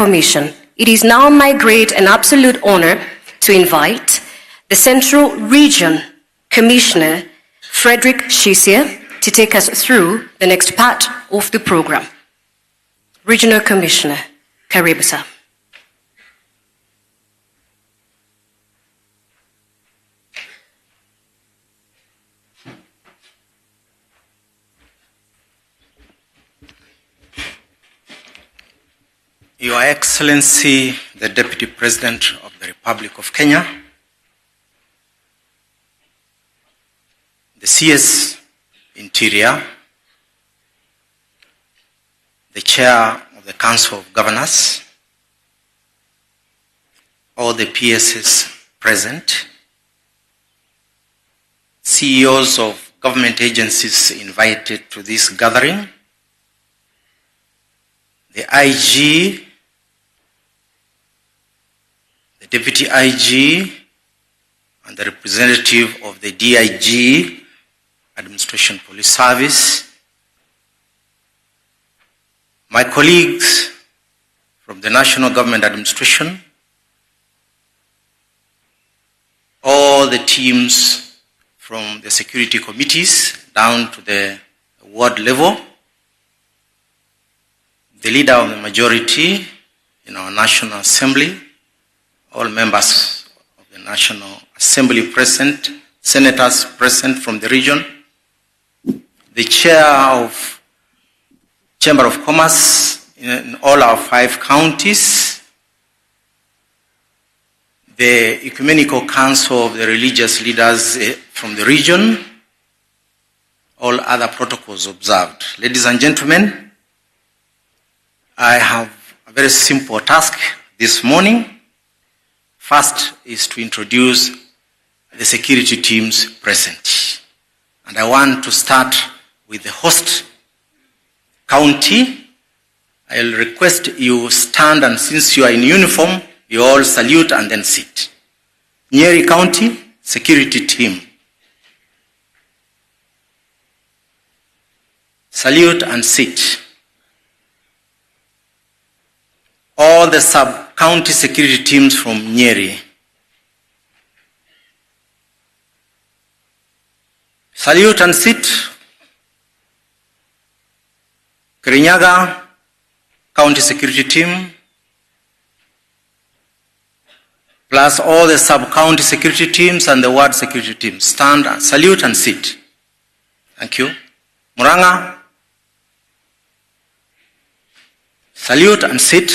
permission, it is now my great and absolute honor to invite the Central Region Commissioner, Frederick Shisia, to take us through the next part of the program. Regional Commissioner, karibu sana. Your Excellency, the Deputy President of the Republic of Kenya, the CS Interior, the Chair of the Council of Governors, all the PSs present, CEOs of government agencies invited to this gathering, the IG, the Deputy IG, and the representative of the DIG, Administration Police Service, my colleagues from the National Government Administration, all the teams from the security committees down to the ward level, the leader of the majority in our National Assembly, all members of the National Assembly present, senators present from the region, the chair of Chamber of Commerce in all our 5 counties, the Ecumenical Council of the religious leaders from the region, all other protocols observed. Ladies and gentlemen, I have a very simple task this morning. First is to introduce the security teams present. And I want to start with the host county. I'll request you stand, and since you are in uniform, you all salute and then sit. Nyeri County security team. Salute and sit. All the sub-county security teams from Nyeri. Salute and sit. Kirinyaga County Security Team, plus all the sub-county security teams and the ward security teams. Stand, salute and sit. Thank you. Muranga, salute and sit.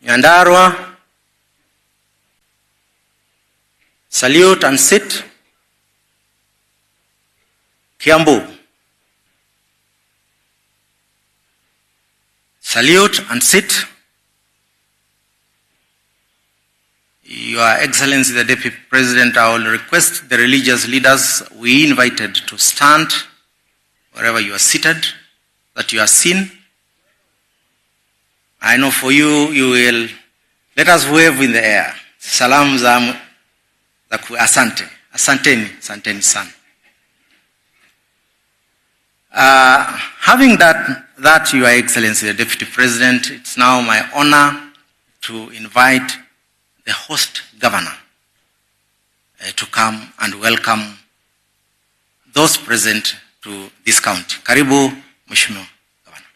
Nyandarua, salute and sit. Kiambu, salute and sit. Your Excellency, the Deputy President, I will request the religious leaders we invited to stand wherever you are seated, that you are seen. I know for you, you will let us wave in the air. Salam za asante. Asanteni. Asanteni sana. Having that, Your Excellency, the Deputy President, it's now my honor to invite the host governor to come and welcome those present to this county. Karibu, Mheshimiwa Governor.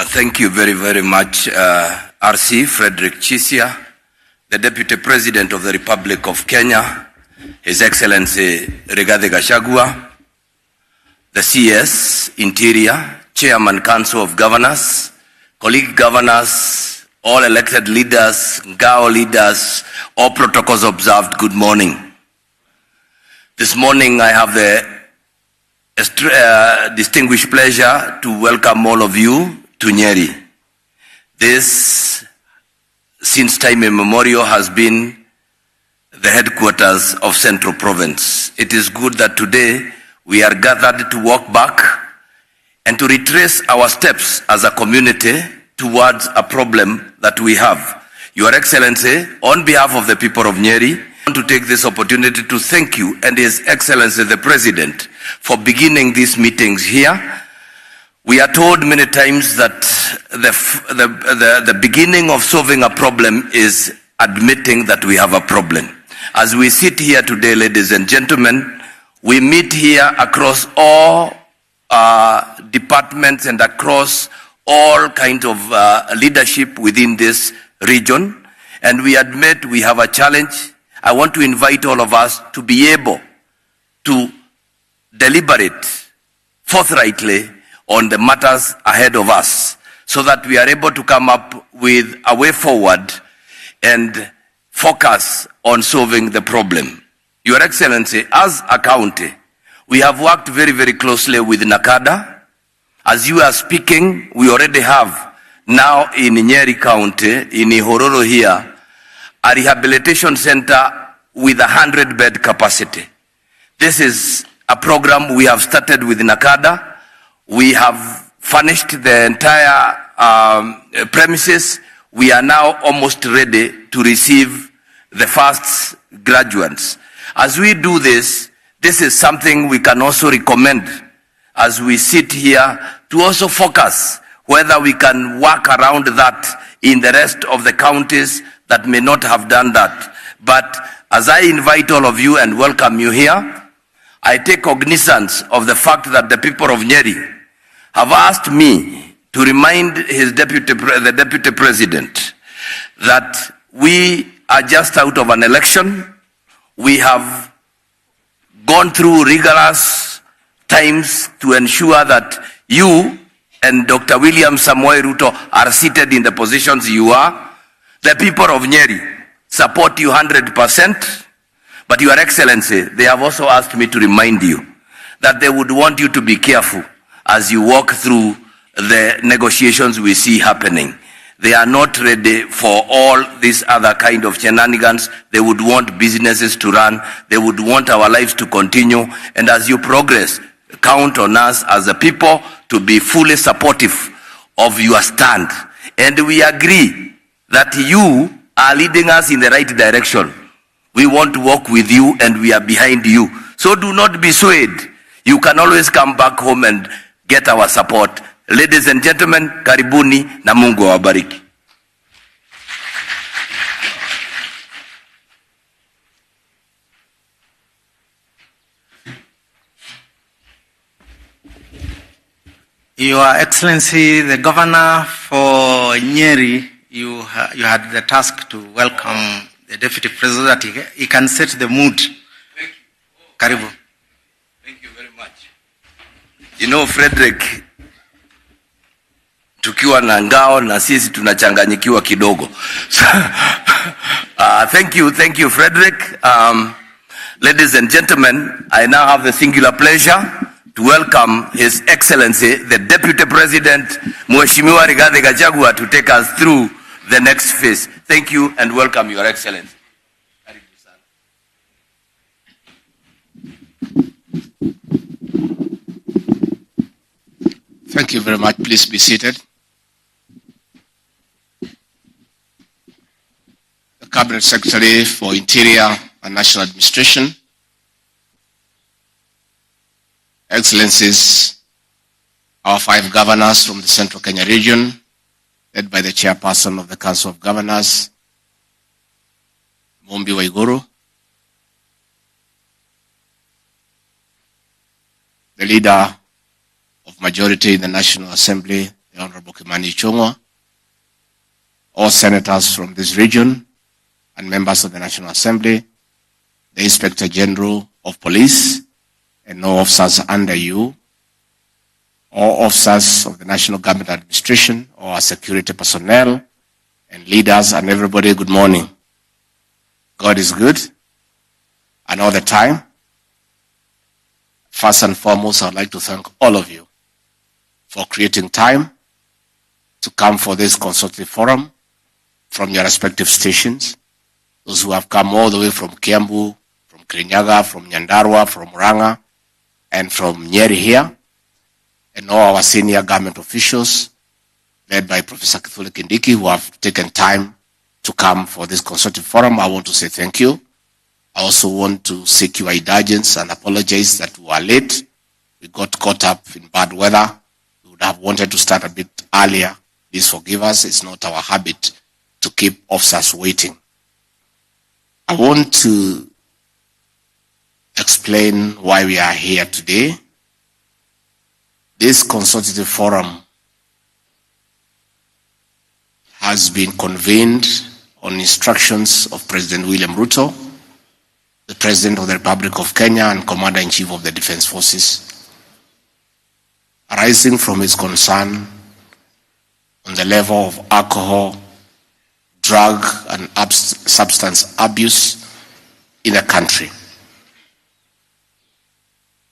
Thank you very, very much, RC Frederick Shisia, the Deputy President of the Republic of Kenya, His Excellency Rigathi Gachagua, the CS Interior, Chairman Council of Governors, colleague governors, all elected leaders, GAO leaders, all protocols observed, good morning. This morning I have the distinguished pleasure to welcome all of you to Nyeri. This, since time immemorial, has been the headquarters of Central Province. It is good that today we are gathered to walk back and to retrace our steps as a community towards a problem that we have. Your Excellency, on behalf of the people of Nyeri, I want to take this opportunity to thank you and His Excellency the President for beginning these meetings here. We are told many times that the beginning of solving a problem is admitting that we have a problem. As we sit here today, ladies and gentlemen, we meet here across all departments and across all kinds of leadership within this region, and we admit we have a challenge. I want to invite all of us to be able to deliberate forthrightly on the matters ahead of us, so that we are able to come up with a way forward and focus on solving the problem. Your Excellency, as a county, we have worked very, very closely with NACADA. As you are speaking, we already have now in Nyeri County, in Ihororo here, a rehabilitation center with 100-bed capacity. This is a program we have started with NACADA. We have furnished the entire premises. We are now almost ready to receive the first graduates. As we do this, this is something we can also recommend as we sit here to also focus whether we can work around that in the rest of the counties that may not have done that. But as I invite all of you and welcome you here, I take cognizance of the fact that the people of Nyeri have asked me to remind the deputy president that we are just out of an election. We have gone through rigorous times to ensure that you and Dr. William Samoei Ruto are seated in the positions you are. The people of Nyeri support you 100%. But Your Excellency, they have also asked me to remind you that they would want you to be careful as you walk through the negotiations we see happening. They are not ready for all these other kind of shenanigans. They would want businesses to run. They would want our lives to continue. And as you progress, count on us as a people to be fully supportive of your stand. And we agree that you are leading us in the right direction. We want to walk with you and we are behind you. So do not be swayed. You can always come back home and get our support. Ladies and gentlemen, karibuni na Mungu awabariki. Your Excellency, the Governor for Nyeri, you had the task to welcome the Deputy President. He can set the mood. Thank you. Karibu. Thank you very much. You know, Frederick, tukiwa na ngao na sisi tunachanganyikiwa kidogo. Thank you, Frederick. Ladies and gentlemen, I now have the singular pleasure to welcome His Excellency, the Deputy President, Mheshimiwa Rigathi Gachagua, to take us through the next phase. Thank you and welcome, Your Excellency. Thank you very much. Please be seated. The Cabinet Secretary for Interior and National Administration, Excellencies, our 5 governors from the Central Kenya region, led by the Chairperson of the Council of Governors, Mumbi Waiguru, the Leader of Majority in the National Assembly, the Honorable Kimani Ichung'wah, all senators from this region and members of the National Assembly, the Inspector General of Police, and all officers under you, all officers of the National Government Administration, all our security personnel, and leaders, and everybody, good morning. God is good, and all the time. First and foremost, I would like to thank all of you for creating time to come for this consultative forum from your respective stations. Those who have come all the way from Kiambu, from Kirinyaga, from Nyandarua, from Murang'a, and from Nyeri here, and all our senior government officials, led by Professor Kithure Kindiki, who have taken time to come for this consultative forum. I want to say thank you. I also want to seek your indulgence and apologize that we are late. We got caught up in bad weather. We would have wanted to start a bit earlier. Please forgive us. It's not our habit to keep officers waiting. I want to explain why we are here today. This consultative forum has been convened on instructions of President William Ruto, the President of the Republic of Kenya and Commander-in-Chief of the Defense Forces, arising from his concern on the level of alcohol, drug and substance abuse in the country.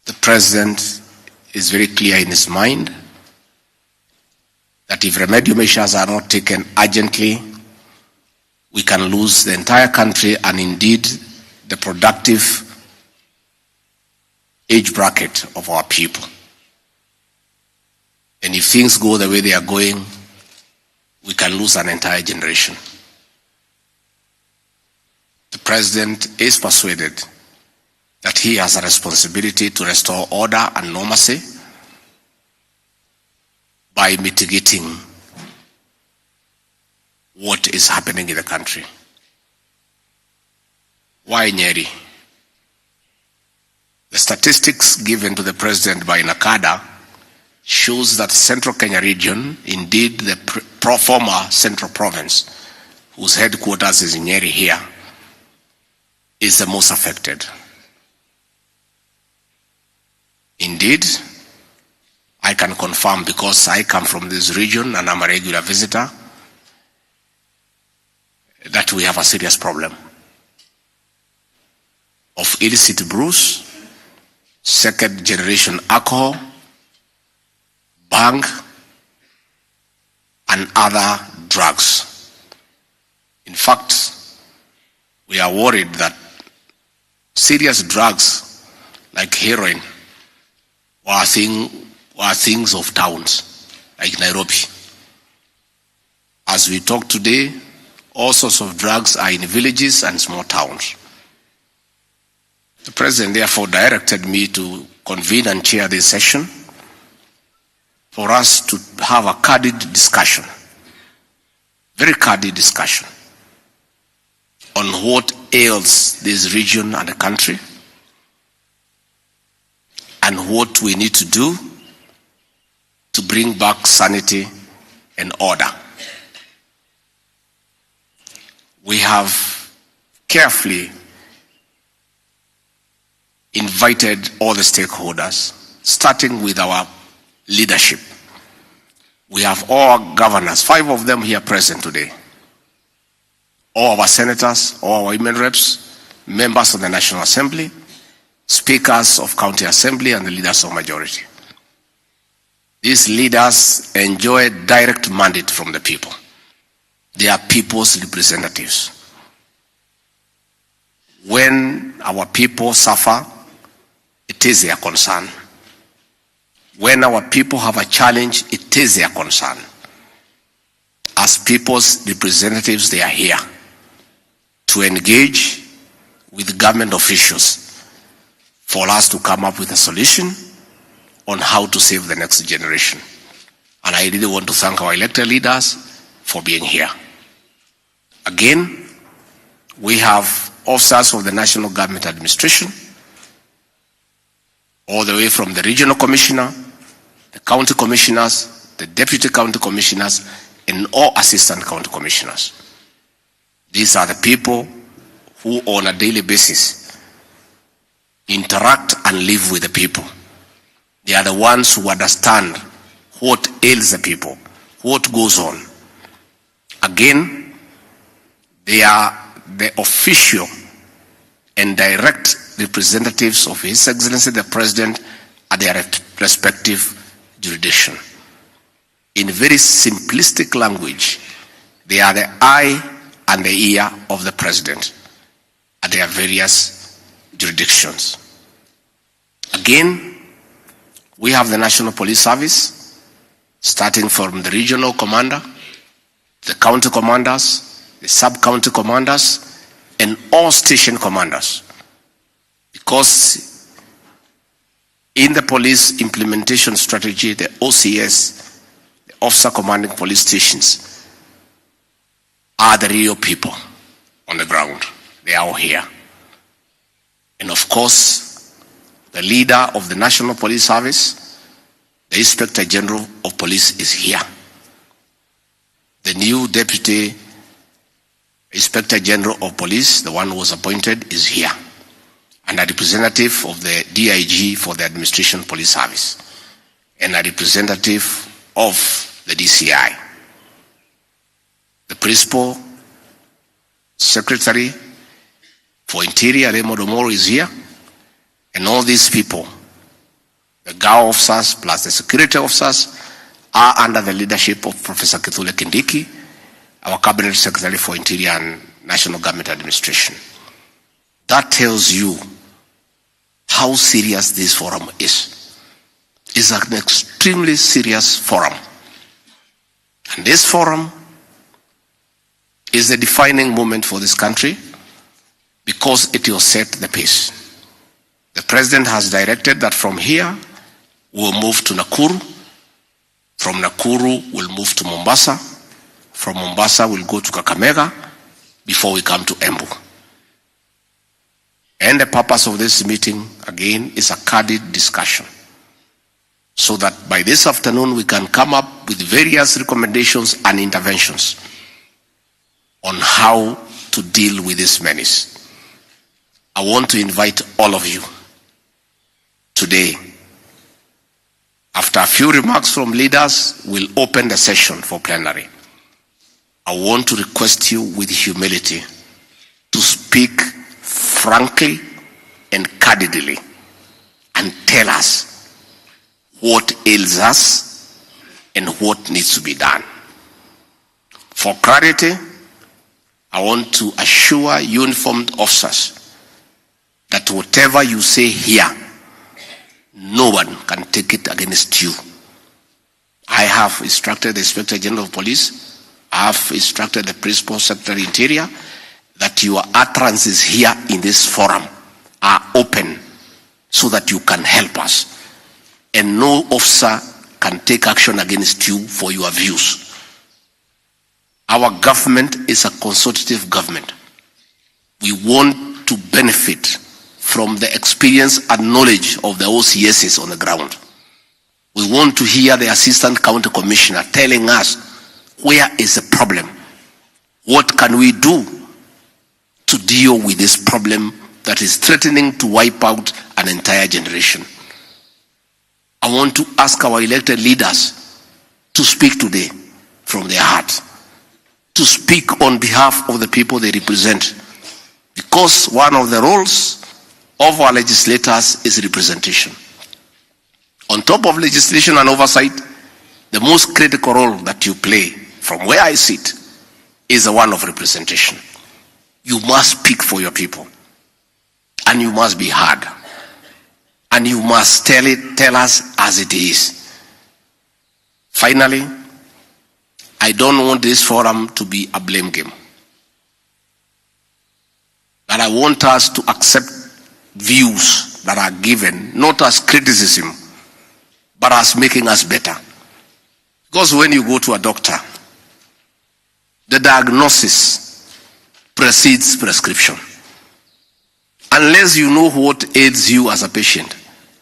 The President is very clear in his mind that if remedial measures are not taken urgently, we can lose the entire country and indeed the productive age bracket of our people. And if things go the way they are going, we can lose an entire generation. The President is persuaded that he has a responsibility to restore order and normalcy by mitigating what is happening in the country. Why Nyeri? The statistics given to the President by NACADA shows that Central Kenya region, indeed the former Central Province, whose headquarters is in Nyeri here, is the most affected. Indeed, I can confirm because I come from this region and I'm a regular visitor that we have a serious problem of illicit brews, second generation alcohol, bang, and other drugs. In fact, we are worried that serious drugs like heroin were things of towns like Nairobi. As we talk today, all sorts of drugs are in villages and small towns. The President therefore directed me to convene and chair this session for us to have a candid discussion, very candid discussion, on what ails this region and the country and what we need to do to bring back sanity and order. We have carefully invited all the stakeholders, starting with our leadership. We have all our governors, 5 of them here present today, all our senators, all our women reps, members of the National Assembly, speakers of county assembly, and the leaders of majority. These leaders enjoy direct mandate from the people. They are people's representatives. When our people suffer, it is their concern. When our people have a challenge, it is their concern. As people's representatives, they are here to engage with government officials for us to come up with a solution on how to save the next generation. And I really want to thank our elected leaders for being here. Again, we have officers of the National Government Administration, all the way from the regional commissioner, the county commissioners, the deputy county commissioners, and all assistant county commissioners. These are the people who on a daily basis interact and live with the people. They are the ones who understand what ails the people, what goes on. Again, they are the official and direct representatives of His Excellency the President at their respective jurisdiction. In very simplistic language, they are the eye and the ear of the President at their various jurisdictions. Again, we have the National Police Service, starting from the regional commander, the county commanders, the sub-county commanders, and all station commanders. Because In the police implementation strategy, the OCS, the Officer Commanding Police Stations, are the real people on the ground. They are all here. And of course, the leader of the National Police Service, the Inspector General of Police, is here. The new Deputy Inspector General of Police, the one who was appointed, is here. And a representative of the DIG for the Administration Police Service, and a representative of the DCI. The Principal Secretary for Interior, Remo Domoro, is here. And all these people, the GAO officers plus the security officers, are under the leadership of Professor Kithure Kindiki, our Cabinet Secretary for Interior and National Government Administration. That tells you how serious this forum is. It's an extremely serious forum. And this forum is a defining moment for this country because it will set the pace. The President has directed that from here we'll move to Nakuru. From Nakuru we'll move to Mombasa. From Mombasa we'll go to Kakamega before we come to Embu. And the purpose of this meeting, again, is a candid discussion, so that by this afternoon we can come up with various recommendations and interventions on how to deal with this menace. I want to invite all of you today. After a few remarks from leaders, we'll open the session for plenary. I want to request you with humility to speak frankly and candidly and tell us what ails us and what needs to be done. For clarity, I want to assure uniformed officers that whatever you say here, no one can take it against you. I have instructed the Inspector General of Police, I have instructed the Principal Secretary Interior, that your utterances here in this forum are open so that you can help us. And no officer can take action against you for your views. Our government is a consultative government. We want to benefit from the experience and knowledge of the OCSs on the ground. We want to hear the Assistant County Commissioner telling us where is the problem. What can we do to deal with this problem that is threatening to wipe out an entire generation? I want to ask our elected leaders to speak today from their heart, to speak on behalf of the people they represent, because one of the roles of our legislators is representation. On top of legislation and oversight, the most critical role that you play, from where I sit, is the one of representation. You must speak for your people, and you must be heard, and you must tell us as it is. Finally, I don't want this forum to be a blame game, but I want us to accept views that are given, not as criticism, but as making us better. Because when you go to a doctor, the diagnosis precedes prescription. Unless you know what ails you as a patient,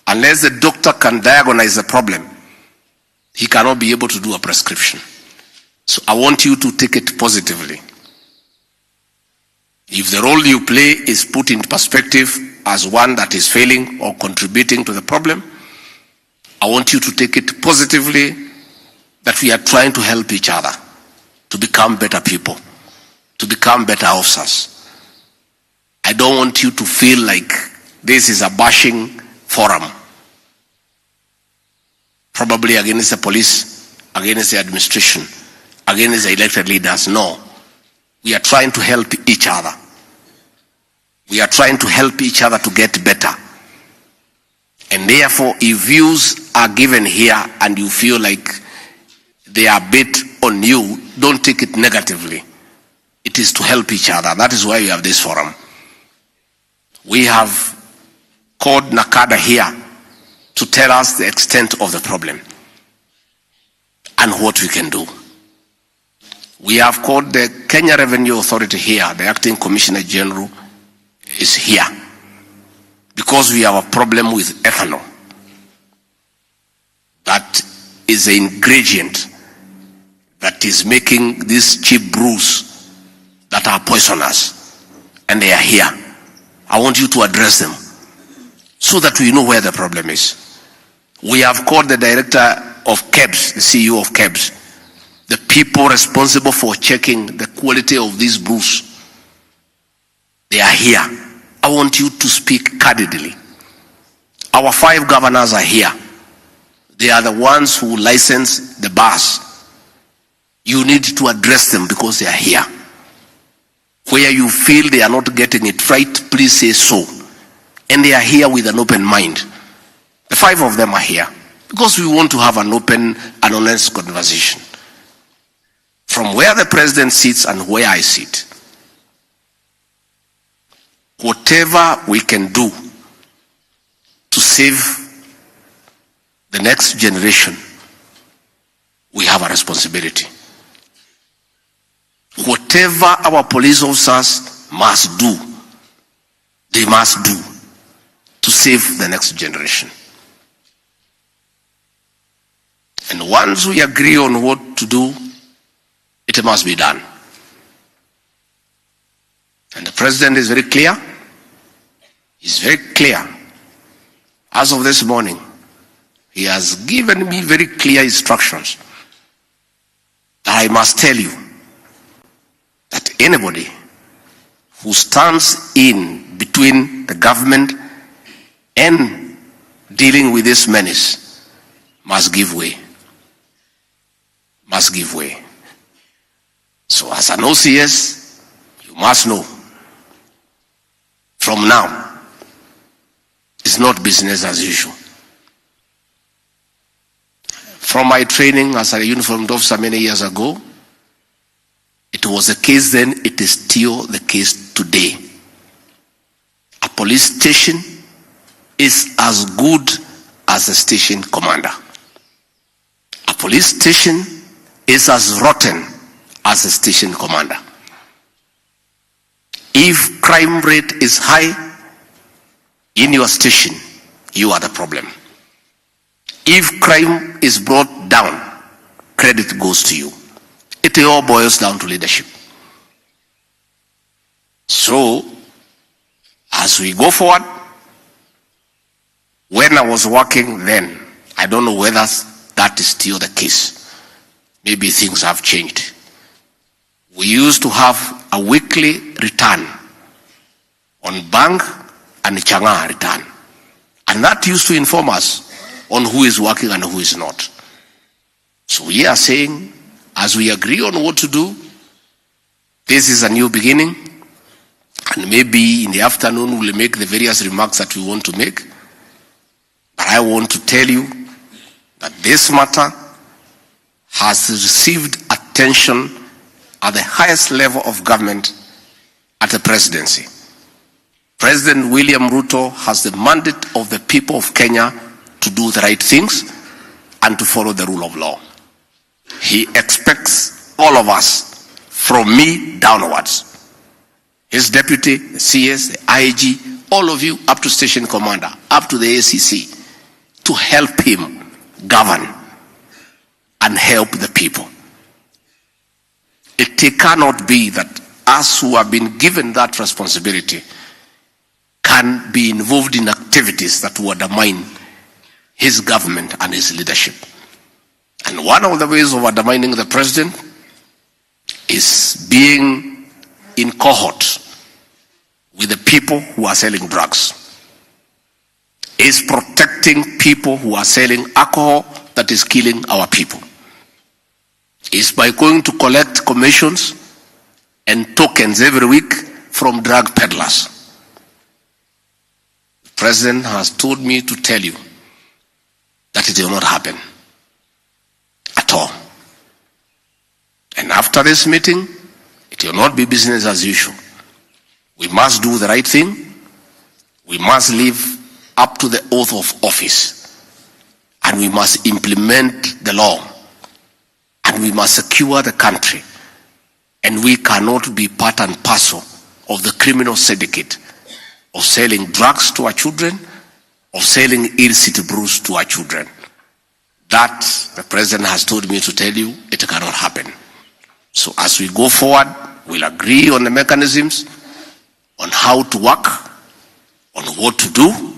unless the doctor can diagnose the problem, he cannot be able to do a prescription. So I want you to take it positively. If the role you play is put in perspective as one that is failing or contributing to the problem, I want you to take it positively, that we are trying to help each other to become better people, to become better officers. I don't want you to feel like this is a bashing forum, probably against the police, against the administration, against the elected leaders. No. We are trying to help each other. We are trying to help each other to get better. And therefore, if views are given here and you feel like they are bit on you, don't take it negatively. It is to help each other. That is why we have this forum. We have called NACADA here to tell us the extent of the problem and what we can do. We have called the Kenya Revenue Authority here. The Acting Commissioner General is here because we have a problem with ethanol. That is the ingredient that is making these cheap brews that are poisonous, and they are here. I want you to address them so that we know where the problem is. We have called the director of KEBS, the CEO of KEBS, the people responsible for checking the quality of these brews. They are here. I want you to speak candidly. Our 5 governors are here. They are the ones who license the bars. You need to address them because they are here. Where you feel they are not getting it right, please say so. And they are here with an open mind. The 5 of them are here because we want to have an open and honest conversation. From where the president sits and where I sit, whatever we can do to save the next generation, we have a responsibility. Whatever our police officers must do, they must do to save the next generation. And once we agree on what to do, it must be done. And the president is very clear. He's very clear. As of this morning, he has given me very clear instructions that I must tell you that anybody who stands in between the government and dealing with this menace must give way. Must give way. So as an OCS, you must know, from now, it's not business as usual. From my training as a uniformed officer many years ago, it was the case then, it is still the case today. A police station is as good as the station commander. A police station is as rotten as the station commander. If crime rate is high in your station, you are the problem. If crime is brought down, credit goes to you. It all boils down to leadership. So, as we go forward, when I was working then, I don't know whether that is still the case. Maybe things have changed. We used to have a weekly return on bank and Changa return. And that used to inform us on who is working and who is not. So we are saying, as we agree on what to do, this is a new beginning, and maybe in the afternoon we'll make the various remarks that we want to make. But I want to tell you that this matter has received attention at the highest level of government at the presidency. President William Ruto has the mandate of the people of Kenya to do the right things and to follow the rule of law. He expects all of us, from me downwards, his deputy, the CS, the IG, all of you up to station commander, up to the ACC, to help him govern and help the people. It cannot be that us who have been given that responsibility can be involved in activities that would undermine his government and his leadership. And one of the ways of undermining the president is being in cohort with the people who are selling drugs, is protecting people who are selling alcohol that is killing our people, is by going to collect commissions and tokens every week from drug peddlers. The president has told me to tell you that it will not happen at all. And after this meeting, it will not be business as usual. We must do the right thing. We must live up to the oath of office. and we must implement the law, and we must secure the country, and we cannot be part and parcel of the criminal syndicate of selling drugs to our children, of selling illicit brews to our children. That, the president has told me to tell you, it cannot happen. So as we go forward, we'll agree on the mechanisms, on how to work, on what to do,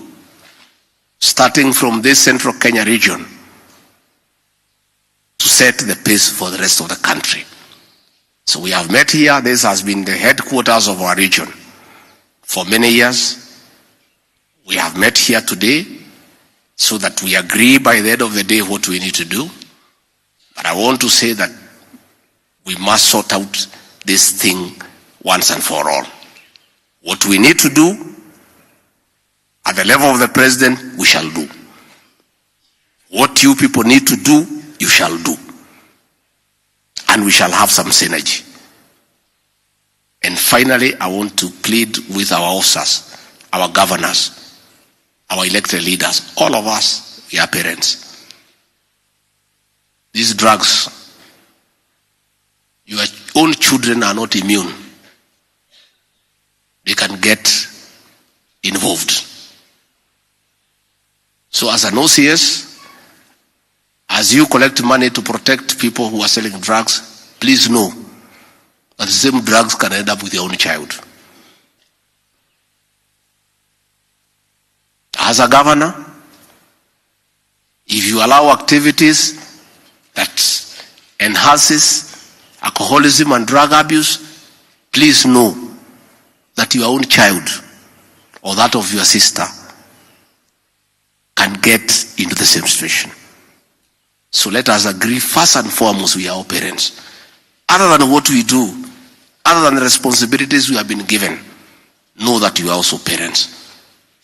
starting from this central Kenya region, to set the pace for the rest of the country. So we have met here. This has been the headquarters of our region for many years. We have met here today so that we agree by the end of the day what we need to do. But I want to say that we must sort out this thing once and for all. What we need to do at the level of the president, we shall do. What you people need to do, you shall do. And we shall have some synergy. And finally, I want to plead with our officers, our governors, our elected leaders, all of us, we are parents. These drugs, your own children are not immune. They can get involved. So as an OCS, as you collect money to protect people who are selling drugs, please know that the same drugs can end up with your own child. As a governor, if you allow activities that enhances alcoholism and drug abuse, please know that your own child or that of your sister can get into the same situation. So let us agree, first and foremost, we are all parents. Other than what we do, other than the responsibilities we have been given, know that you are also parents.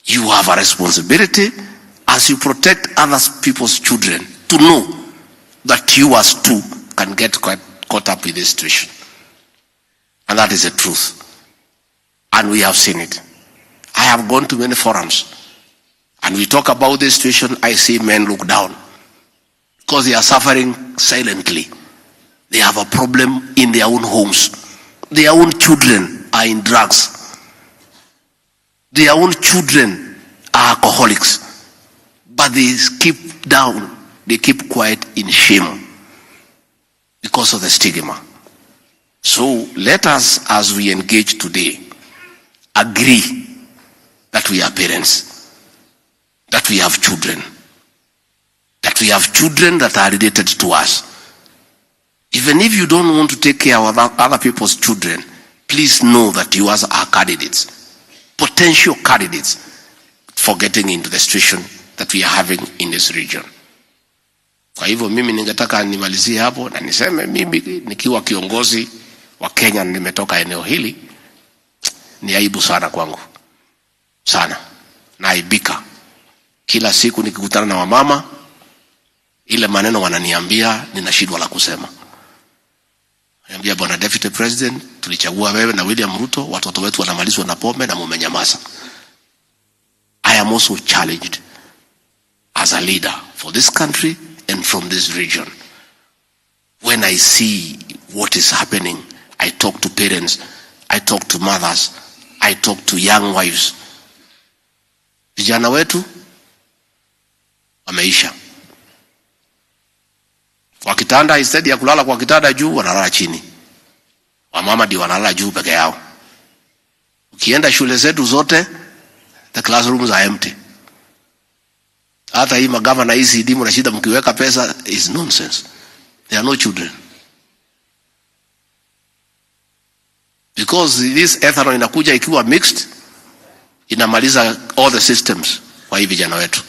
You have a responsibility as you protect other people's children to know that you as too can get caught up with this situation. And that is the truth. And we have seen it. I have gone to many forums, and we talk about this situation. I see men look down because they are suffering silently. They have a problem in their own homes. Their own children are in drugs. Their own children are alcoholics. But they keep down, they keep quiet in shame because of the stigma. So let us, as we engage today, agree that we are parents, that we have children, that we have children that are related to us. Even if you don't want to take care of other people's children, please know that you are candidates, potential candidates for getting into the situation that we are having in this region. Kwa hivyo mimi ningetaka nimalizie hapo na niseme mimi nikiwa kiongozi wa Kenya, nimetoka eneo hili, ni aibu sana kwangu. Sana. Naibika. Kila siku nikikutana na wamama, ile maneno wananiambia ninashindwa la kusema. Niambia, Bwana Deputy President, tulichagua wewe na William Ruto, watoto wetu wanamalizwa na pombe na mumenyamaza. I am also challenged as a leader for this country and from this region. When I see what is happening, I talk to parents, I talk to mothers, I talk to young wives. Vijana wetu wameisha. Kwa kitanda, instead ya kulala kwa kitanda juu, wanalala chini. Wamama ndio wanalala juu peke yao. Ukienda shule zetu zote, the classrooms are empty. Hata hii magavana hizi dimu na shida mkiweka pesa is nonsense. There are no children. Because this ethanol inakuja ikiwa mixed, inamaliza all the systems kwa hii vijana wetu.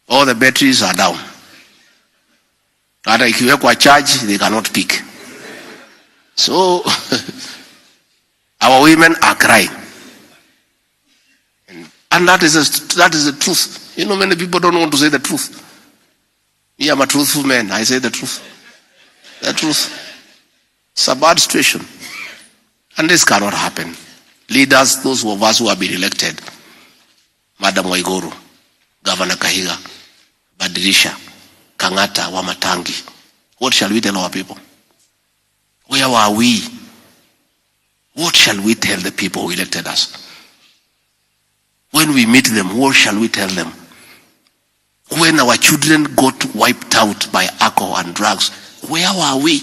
All the batteries are down. Hata ikiwekwa charge, they cannot pick. So, our women are crying. And that is the truth. You know, many people don't want to say the truth. Me, I'm a truthful man. I say the truth. The truth. It's a bad situation. And this cannot happen. Leaders, those of us who have been elected, Madam Waiguru, Governor Kahiga, Badirisha, Kangata, Wamatangi. What shall we tell our people? Where are we? What shall we tell the people who elected us? When we meet them, what shall we tell them? When our children got wiped out by alcohol and drugs, where are we?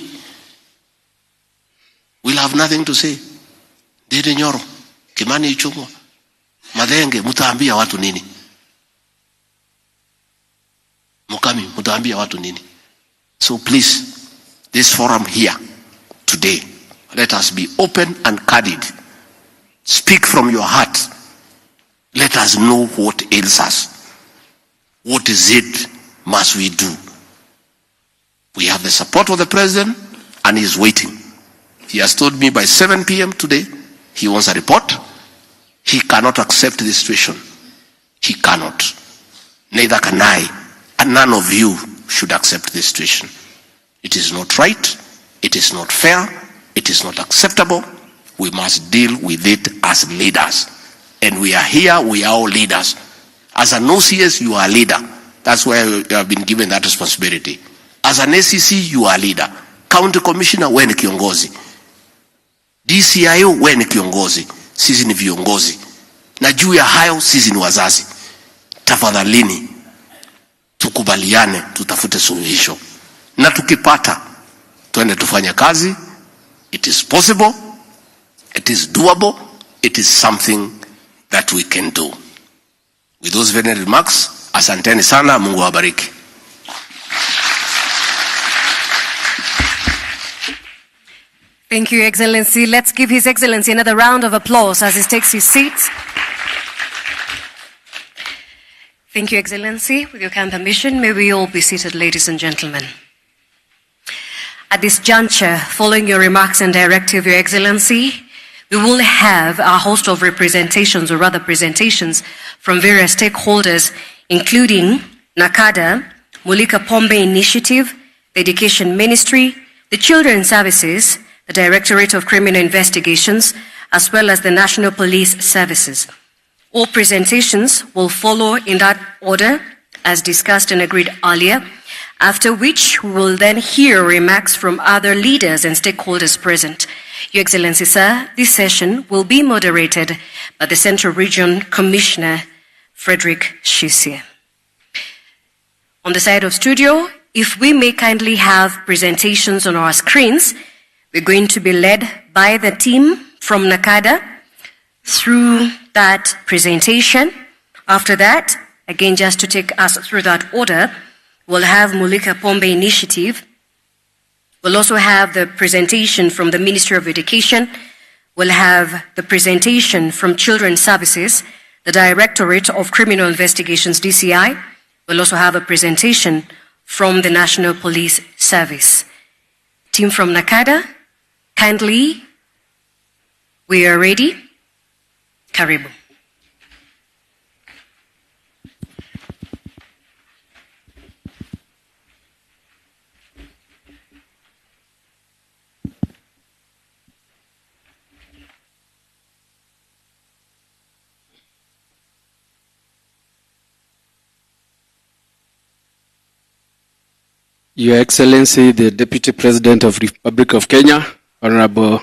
We'll have nothing to say. Dede Nyoro, Kimani Ichung'wa, Madenge, mutaambia watu nini? Mukami, mutaambia watu nini? So please, this forum here today, let us be open and candid. Speak from your heart. Let us know what ails us. What is it must we do? We have the support of the president and he is waiting. He has told me by 7 p.m. today, he wants a report. He cannot accept this situation. He cannot. Neither can I. And none of you should accept this situation. It is not right. It is not fair. It is not acceptable. We must deal with it as leaders. And we are here, we are all leaders. As an OCS, you are a leader. That's why you have been given that responsibility. As an ACC, you are a leader. County Commissioner, wewe ni kiongozi. DCIO, wewe ni kiongozi. Sisi ni viongozi. Na juu ya hayo, sisi ni wazazi. Tafadhalini, tukubaliane, tutafute suluhisho. Na tukipata, tuende tufanye kazi. It is possible. It is doable. It is something that we can do. With those very remarks, asanteni sana, Mungu awabariki. Thank you, Excellency. Let's give His Excellency another round of applause as he takes his seat. Thank you, Excellency. With your kind permission, may we all be seated, ladies and gentlemen. At this juncture, following your remarks and directive, Your Excellency, we will have a host of representations, or rather presentations, from various stakeholders, including NACADA, Mulika Pombe Initiative, the Education Ministry, the Children's Services, the Directorate of Criminal Investigations, as well as the National Police Services. All presentations will follow in that order, as discussed and agreed earlier, after which we will then hear remarks from other leaders and stakeholders present. Your Excellency, sir, this session will be moderated by the Central Region Commissioner, Frederick Chisia. On the side of studio, if we may kindly have presentations on our screens, we're going to be led by the team from NACADA through that presentation. After that, again, just to take us through that order, we'll have Mulika Pombe Initiative. We'll also have the presentation from the Ministry of Education. We'll have the presentation from Children's Services, the Directorate of Criminal Investigations, DCI. We'll also have a presentation from the National Police Service. Team from NACADA, kindly, we are ready. Karibu. Your Excellency, the Deputy President of the Republic of Kenya, Honorable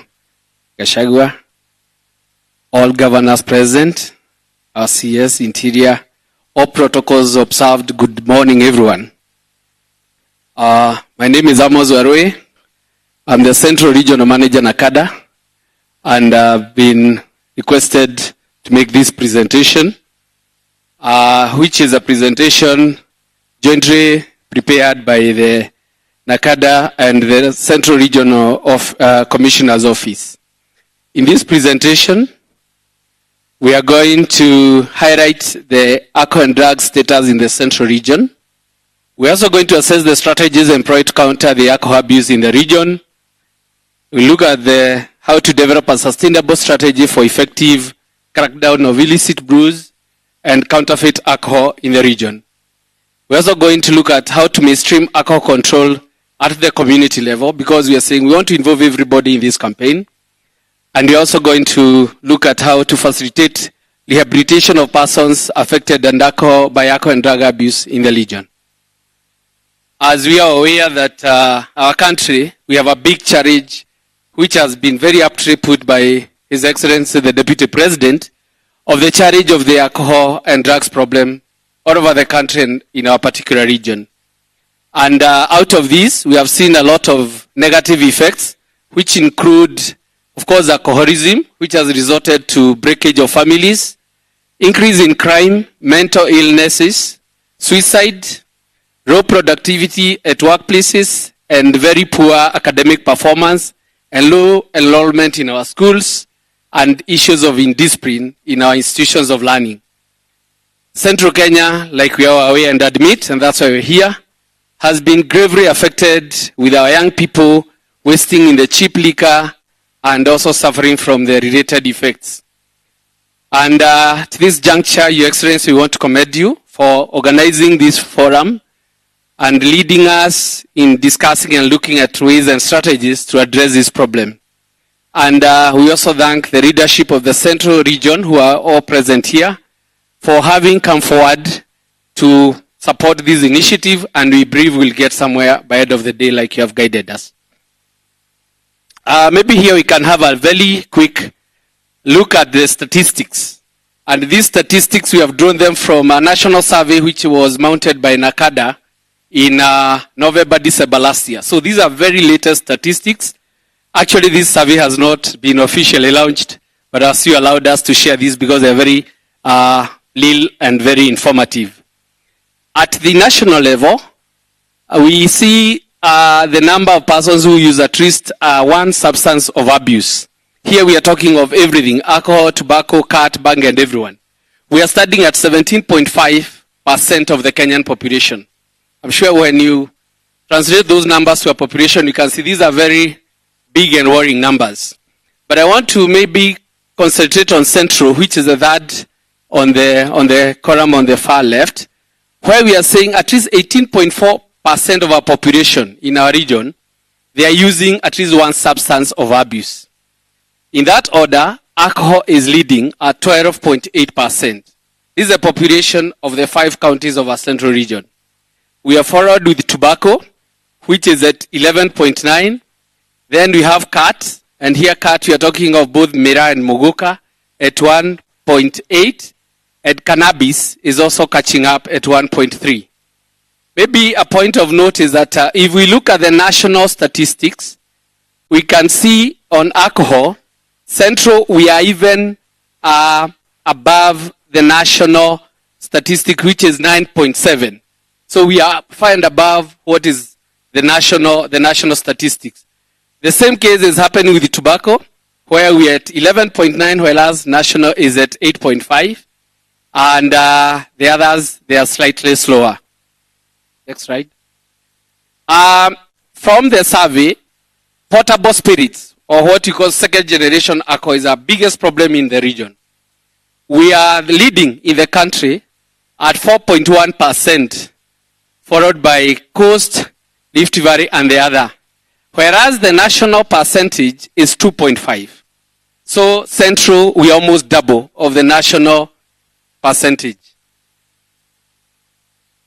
Gachagua, all governors present, RCS, Interior, all protocols observed. Good morning, everyone. My name is Amos Warwe. I'm the Central Regional Manager, NACADA, and I've been requested to make this presentation, which is a presentation jointly prepared by the NACADA and the Central Regional Commissioner's Office. In this presentation, we are going to highlight the alcohol and drug status in the Central Region. We're also going to assess the strategies employed to counter the alcohol abuse in the region. We look at how to develop a sustainable strategy for effective crackdown of illicit brews and counterfeit alcohol in the region. We're also going to look at how to mainstream alcohol control at the community level, because we are saying we want to involve everybody in this campaign. And we're also going to look at how to facilitate rehabilitation of persons affected by alcohol and drug abuse in the region. as we are aware that our country, we have a big challenge which has been very aptly put by His Excellency the Deputy President of the challenge of the alcohol and drugs problem all over the country and in our particular region. And out of this, we have seen a lot of negative effects, which include, of course, alcoholism, which has resulted to breakage of families, increase in crime, mental illnesses, suicide, low productivity at workplaces, and very poor academic performance, and low enrollment in our schools, and issues of indiscipline in our institutions of learning. Central Kenya, like we are aware and admit, and that's why we're here, has been gravely affected with our young people wasting in the cheap liquor and also suffering from the related effects. And to this juncture, Your Excellency, we want to commend you for organizing this forum and leading us in discussing and looking at ways and strategies to address this problem. And we also thank the leadership of the Central Region, who are all present here, for having come forward to support this initiative, and we believe we'll get somewhere by the end of the day like you have guided us. Maybe here we can have a very quick look at the statistics. And these statistics, we have drawn them from a national survey which was mounted by NACADA in November, December last year. So these are very latest statistics. Actually, this survey has not been officially launched, but as you allowed us to share this because they're very real and very informative. At the national level, we see the number of persons who use at least one substance of abuse. Here we are talking of everything: alcohol, tobacco, cat, bang, and everyone. We are studying at 17.5% of the Kenyan population. I'm sure when you translate those numbers to a population, you can see these are very big and worrying numbers. But I want to maybe concentrate on Central, which is the third on the column on the far left, where we are saying at least 18.4% of our population in our region, they are using at least one substance of abuse. In that order, alcohol is leading at 12.8%. This is the population of the 5 counties of our Central region. We are followed with tobacco, which is at 11.9. Then we have cat, and here cat we are talking of both Mira and Mogoka at 1.8. And cannabis is also catching up at 1.3. Maybe a point of note is that if we look at the national statistics, we can see on alcohol, Central, we are even above the national statistic, which is 9.7. So we are far and above what is the national statistics. The same case is happening with the tobacco, where we are at 11.9, whereas national is at 8.5. And the others, they are slightly slower. Next slide. From the survey, potable spirits, or what you call second generation alcohol, is our biggest problem in the region. We are leading in the country at 4.1%, followed by Coast, Rift Valley, and the other. Whereas the national percentage is 2.5. So Central, we almost double of the national percentage.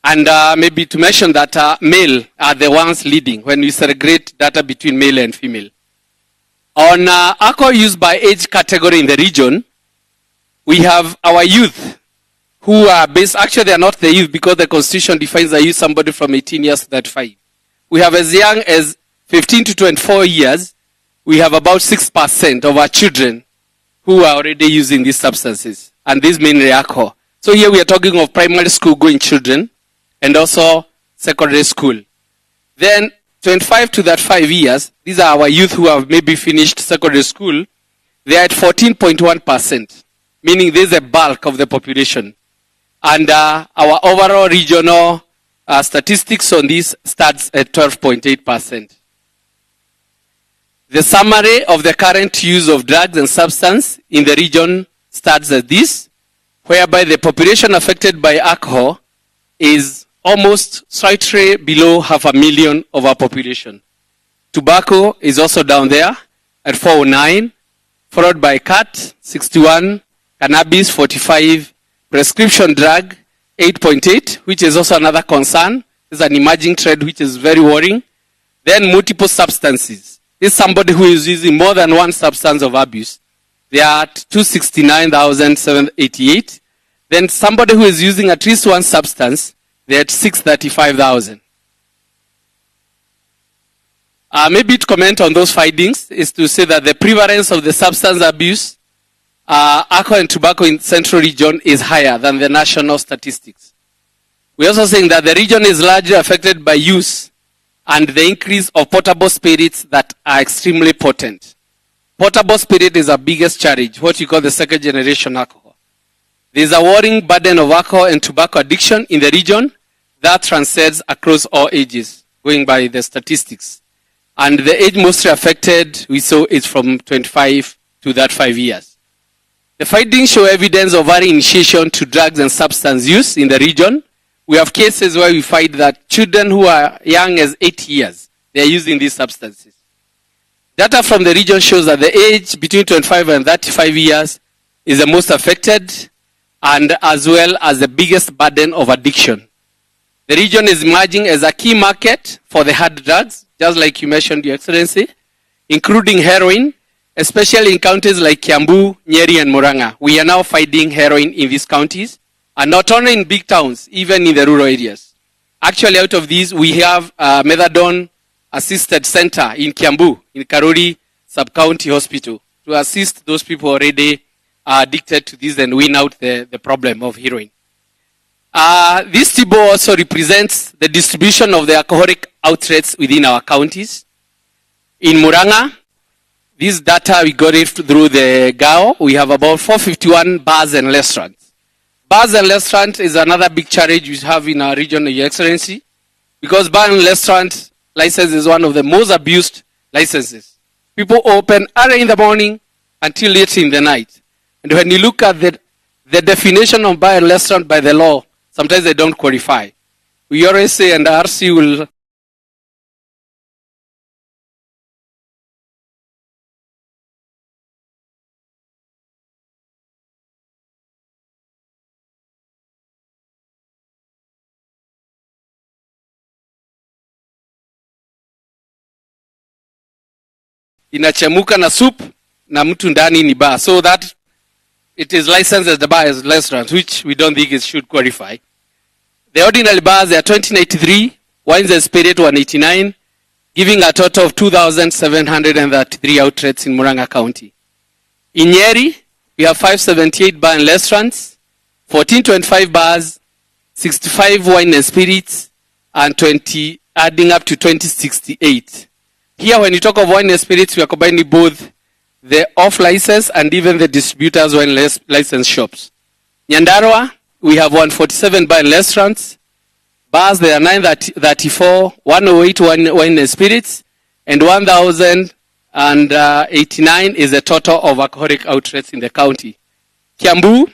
And maybe to mention that male are the ones leading when we segregate data between male and female. On alcohol use by age category in the region, we have our youth who are based, actually they are not the youth because the constitution defines the youth somebody from 18 years to 35. We have as young as 15 to 24 years, we have about 6% of our children who are already using these substances. And this mainly alcohol. So here we are talking of primary school going children and also secondary school. Then 25 to that 5 years, these are our youth who have maybe finished secondary school. They are at 14.1%, meaning there's a bulk of the population. And our overall regional statistics on this starts at 12.8%. The summary of the current use of drugs and substance in the region starts at this, whereby the population affected by alcohol is almost slightly below 500,000 of our population. Tobacco is also down there at 409, followed by cat, 61, cannabis, 45, prescription drug, 8.8, which is also another concern. This is an emerging trend which is very worrying. Then multiple substances. This is somebody who is using more than one substance of abuse. They are at 269,788. Then somebody who is using at least one substance, they're at 635,000. Maybe to comment on those findings is to say that the prevalence of the substance abuse, alcohol and tobacco in Central Region is higher than the national statistics. We're also saying that the region is largely affected by use and the increase of potable spirits that are extremely potent. Potable spirit is our biggest challenge, what you call the second generation alcohol. There is a worrying burden of alcohol and tobacco addiction in the region that transcends across all ages, going by the statistics. And the age mostly affected, we saw, is from 25 to that 5 years. The findings show evidence of early initiation to drugs and substance use in the region. We have cases where we find that children who are young as 8 years, they are using these substances. Data from the region shows that the age between 25 and 35 years is the most affected and as well as the biggest burden of addiction. The region is emerging as a key market for the hard drugs, just like you mentioned, Your Excellency, including heroin, especially in counties like Kiambu, Nyeri, and Murang'a. We are now finding heroin in these counties, and not only in big towns, even in the rural areas. Actually, out of these, we have a methadone assisted center in Kiambu, in Karori Sub-County Hospital, to assist those people already addicted to this and win out the problem of heroin. This table also represents the distribution of the alcoholic outlets within our counties. In Murang'a, this data we got it through the GAO. We have about 451 bars and restaurants. Bars and restaurants is another big challenge we have in our region, Your Excellency, because bar and restaurant license is one of the most abused licenses. People open early in the morning until late in the night. And when you look at the definition of bar and restaurant by the law, sometimes they don't qualify. We always say, and RC will inachemuka na soup na mtu ndani ni bar. So that it is licensed as the bar as restaurant, which we don't think it should qualify. The ordinary bars, there are 2093, wines and spirit 189, giving a total of 2,733 outlets in Murang'a County. In Nyeri, we have 578 bar and restaurants, 1425 bars, 65 wine and spirits, and 20, adding up to 2068. Here, when you talk of wine and spirits, we are combining both the off-license and even the distributors wine license shops. Nyandarua, we have 147 bar and restaurants. Bars, there are 934, 108 wine and spirits, and 1,089 is the total of alcoholic outlets in the county. Kiambu,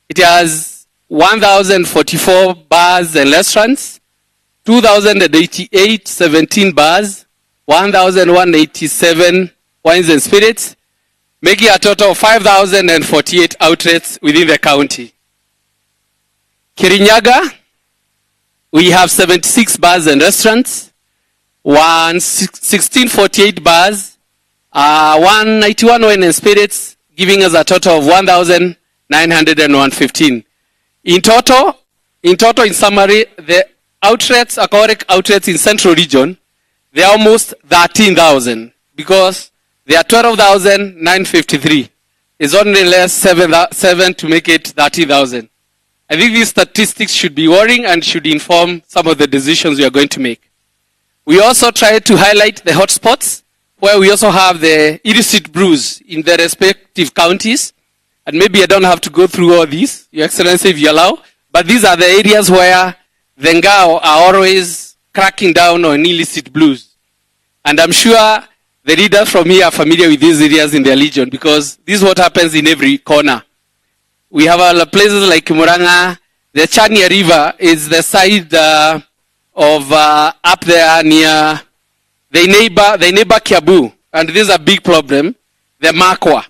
it has 1,044 bars and restaurants, 2,088, 17 bars, 1,187 wines and spirits, making a total of 5,048 outlets within the county. Kirinyaga, we have 76 bars and restaurants, 1,648 bars, 191 wine and spirits, giving us a total of 1,915. In total, in summary, the outlets, alcoholic outlets in Central Region, they are almost 13,000 because there are 12,953. It's only less 7 to make it 30,000. I think these statistics should be worrying and should inform some of the decisions we are going to make. We also try to highlight the hotspots where we also have the illicit brews in the respective counties. And maybe I don't have to go through all these, Your Excellency, if you allow. But these are the areas where the Ngao are always cracking down on illicit brews. And I'm sure the leaders from here are familiar with these areas in their region because this is what happens in every corner. We have other places like Murang'a. The Chania River is the side of up there near the neighbor Kiabu. And this is a big problem, the Makwa.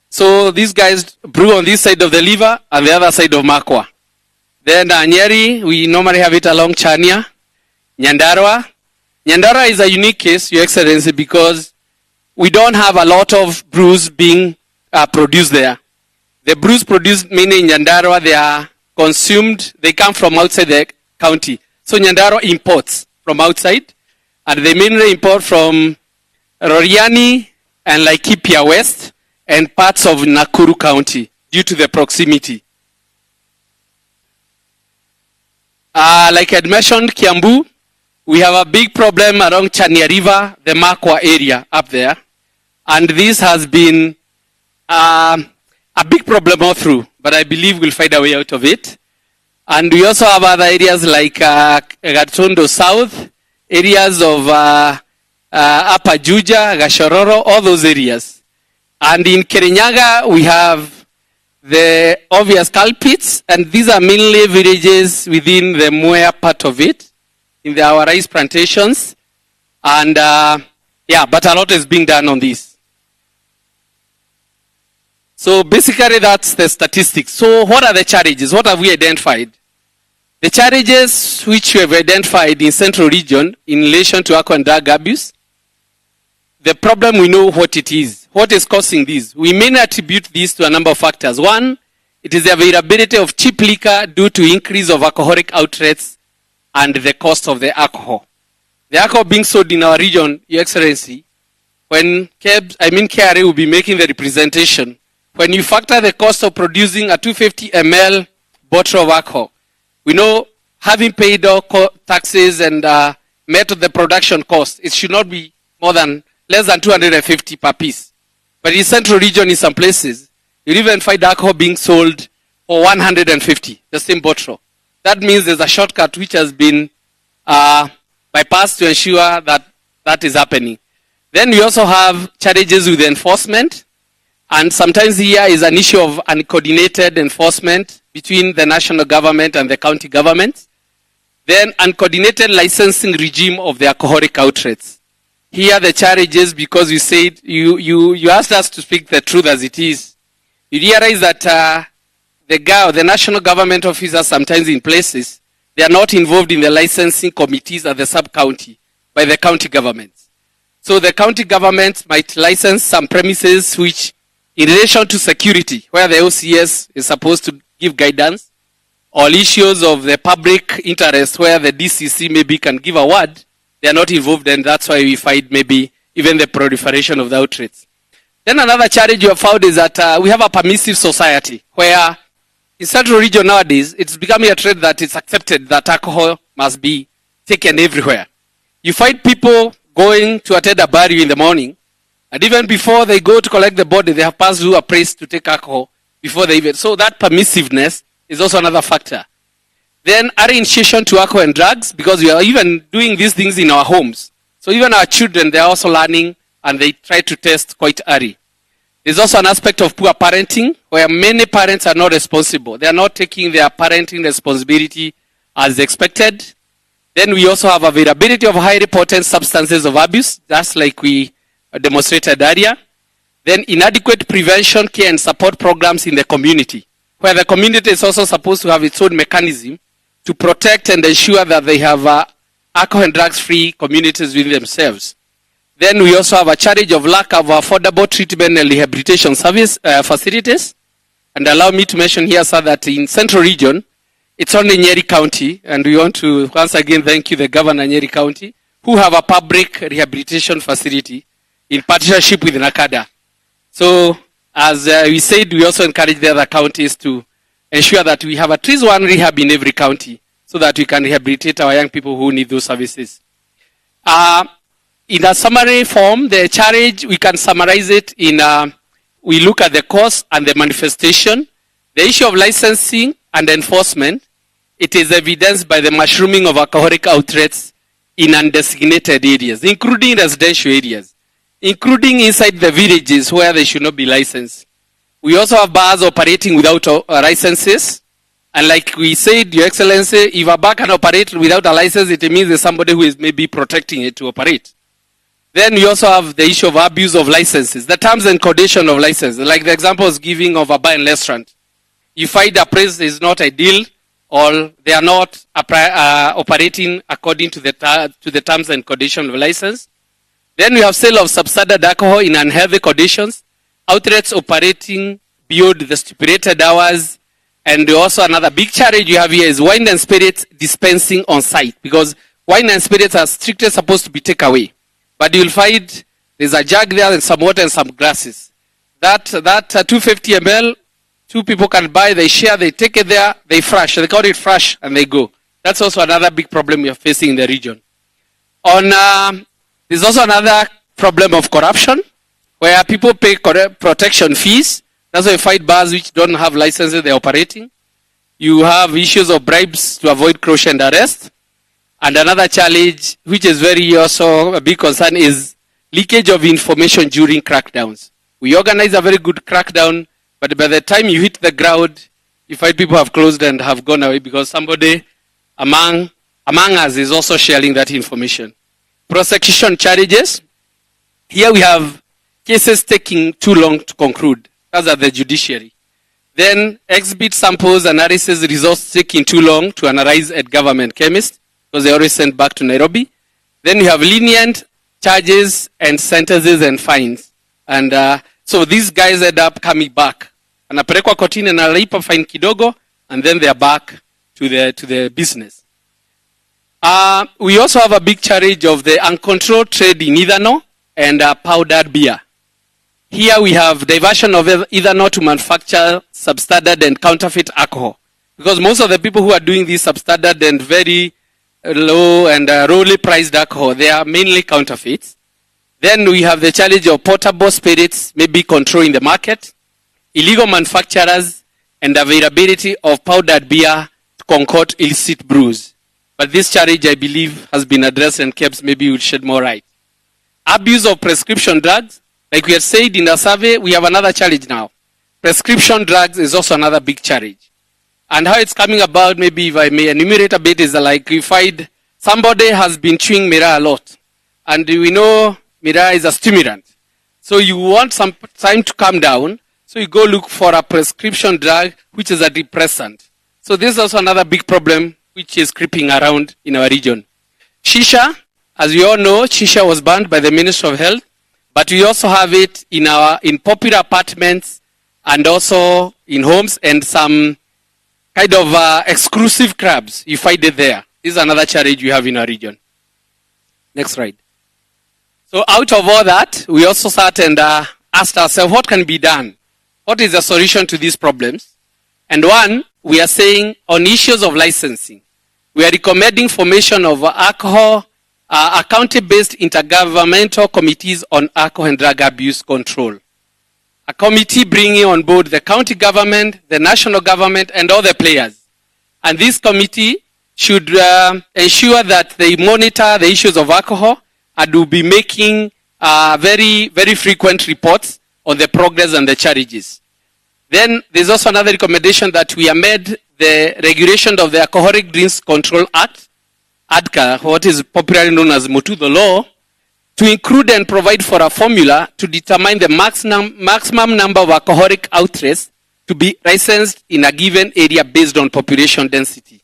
So these guys brew on this side of the river and the other side of Makwa. Then Nyeri, we normally have it along Chania. Nyandarua. Nyandarua is a unique case, Your Excellency, because we don't have a lot of brews being produced there. The brews produced mainly in Nyandarua, they are consumed, they come from outside the county. So Nyandarua imports from outside, and they mainly import from Roriani and Laikipia West and parts of Nakuru County due to the proximity. Like I had mentioned, Kiambu, we have a big problem around Chania River, the Makwa area up there. And this has been a big problem all through, but I believe we'll find a way out of it. And we also have other areas like Gatondo South, areas of Upper Juja, Gashororo, all those areas. And in Kirinyaga, we have the obvious culprits, and these are mainly villages within the Mwea part of it, in our rice plantations. And yeah, but a lot is being done on this. So basically that's the statistics. So what are the challenges? What have we identified? The challenges which we have identified in Central Region in relation to alcohol and drug abuse, the problem, we know what it is. What is causing this? We may attribute this to a number of factors. One, it is the availability of cheap liquor due to increase of alcoholic outlets and the cost of the alcohol. The alcohol being sold in our region, Your Excellency, when KRA will be making the representation, when you factor the cost of producing a 250 ml bottle of alcohol, we know having paid all taxes and met the production cost, it should not be more than less than 250 per piece. But in Central Region, in some places, you even find alcohol being sold for 150, the same bottle. That means there's a shortcut which has been bypassed to ensure that that is happening. Then we also have challenges with enforcement. And sometimes here is an issue of uncoordinated enforcement between the national government and the county government. Then uncoordinated licensing regime of the alcoholic outlets. Here the challenges, because you said, you asked us to speak the truth as it is. You realize that the national government officers sometimes in places, they are not involved in the licensing committees at the sub-county by the county governments. So the county government might license some premises which, in relation to security, where the OCS is supposed to give guidance, or issues of the public interest where the DCC maybe can give a word, they are not involved, and that's why we find maybe even the proliferation of the outlets. Then another challenge you have found is that we have a permissive society where in Central Region nowadays, it's becoming a trend that it's accepted that alcohol must be taken everywhere. You find people going to attend a burial in the morning, and even before they go to collect the body, they have passed through a place to take alcohol before they even. So that permissiveness is also another factor. Then our initiation to alcohol and drugs, because we are even doing these things in our homes. So even our children, they are also learning and they try to test quite early. There's also an aspect of poor parenting, where many parents are not responsible. They are not taking their parenting responsibility as expected. Then we also have availability of highly potent substances of abuse, just like we demonstrated earlier. Then inadequate prevention, care and support programs in the community, where the community is also supposed to have its own mechanism to protect and ensure that they have alcohol and drugs-free communities within themselves. Then we also have a challenge of lack of affordable treatment and rehabilitation service facilities. And allow me to mention here, sir, that in Central Region, it's only Nyeri County, and we want to once again thank you, the Governor Nyeri County, who have a public rehabilitation facility in partnership with NACADA. So, as we said, we also encourage the other counties to ensure that we have at least one rehab in every county so that we can rehabilitate our young people who need those services. In a summary form, the challenge, we can summarize it in, we look at the cause and the manifestation. The issue of licensing and enforcement, it is evidenced by the mushrooming of alcoholic outlets in undesignated areas, including residential areas, including inside the villages where they should not be licensed. We also have bars operating without licenses. And like we said, Your Excellency, if a bar can operate without a license, it means there's somebody who is maybe protecting it to operate. Then we also have the issue of abuse of licenses, the terms and conditions of licenses, like the example I was giving of a bar and restaurant. You find a place is not ideal, or they are not operating according to the terms and conditions of license. Then we have sale of substandard alcohol in unhealthy conditions, outlets operating beyond the stipulated hours, and also another big challenge you have here is wine and spirits dispensing on site, because wine and spirits are strictly supposed to be taken away. But you'll find there's a jug there and some water and some glasses. That 250 ml, two people can buy, they share, they take it there, they fresh, they call it fresh, and they go. That's also another big problem you're facing in the region. There's also another problem of corruption, where people pay protection fees. That's why you find bars which don't have licenses they're operating. You have issues of bribes to avoid closure and arrest. And another challenge, which is very also a big concern, is leakage of information during crackdowns. We organize a very good crackdown, but by the time you hit the ground, you find people have closed and have gone away because somebody among us is also sharing that information. Prosecution charges. Here we have cases taking too long to conclude. That's at the judiciary. Then exhibit samples analysis results taking too long to analyze at government chemists because they always sent back to Nairobi. Then you have lenient charges and sentences and fines. And so these guys end up coming back. Anapelekwa kotini analipa fine kidogo, and then they are back to the business. We also have a big challenge of the uncontrolled trade in ethanol and powdered beer. Here we have diversion of ethanol to manufacture substandard and counterfeit alcohol. Because most of the people who are doing this substandard and very low and lowly priced alcohol, they are mainly counterfeits. Then we have the challenge of portable spirits maybe controlling the market, illegal manufacturers, and availability of powdered beer to concoct illicit brews. But this challenge, I believe, has been addressed, and KEBS maybe will shed more light. Abuse of prescription drugs. Like we had said in the survey, we have another challenge now. Prescription drugs is also another big challenge. And how it's coming about, maybe if I may enumerate a bit, is like you find somebody has been chewing miraa a lot. And we know miraa is a stimulant. So you want some time to calm down, so you go look for a prescription drug, which is a depressant. So this is also another big problem which is creeping around in our region. Shisha, as we all know, shisha was banned by the Ministry of Health. But we also have it in popular apartments and also in homes and some kind of exclusive clubs. You find it there. This is another challenge we have in our region. Next slide. So out of all that, we also sat and asked ourselves, what can be done? What is the solution to these problems? And one, we are saying on issues of licensing, we are recommending formation of alcohol county-based intergovernmental committees on alcohol and drug abuse control. A committee bringing on board the county government, the national government, and all the players. And this committee should ensure that they monitor the issues of alcohol and will be making very, very frequent reports on the progress and the challenges. Then there's also another recommendation that we amend the regulation of the Alcoholic Drinks Control Act, ADCA, what is popularly known as Mutudo Law, to include and provide for a formula to determine the maximum number of alcoholic outlets to be licensed in a given area based on population density.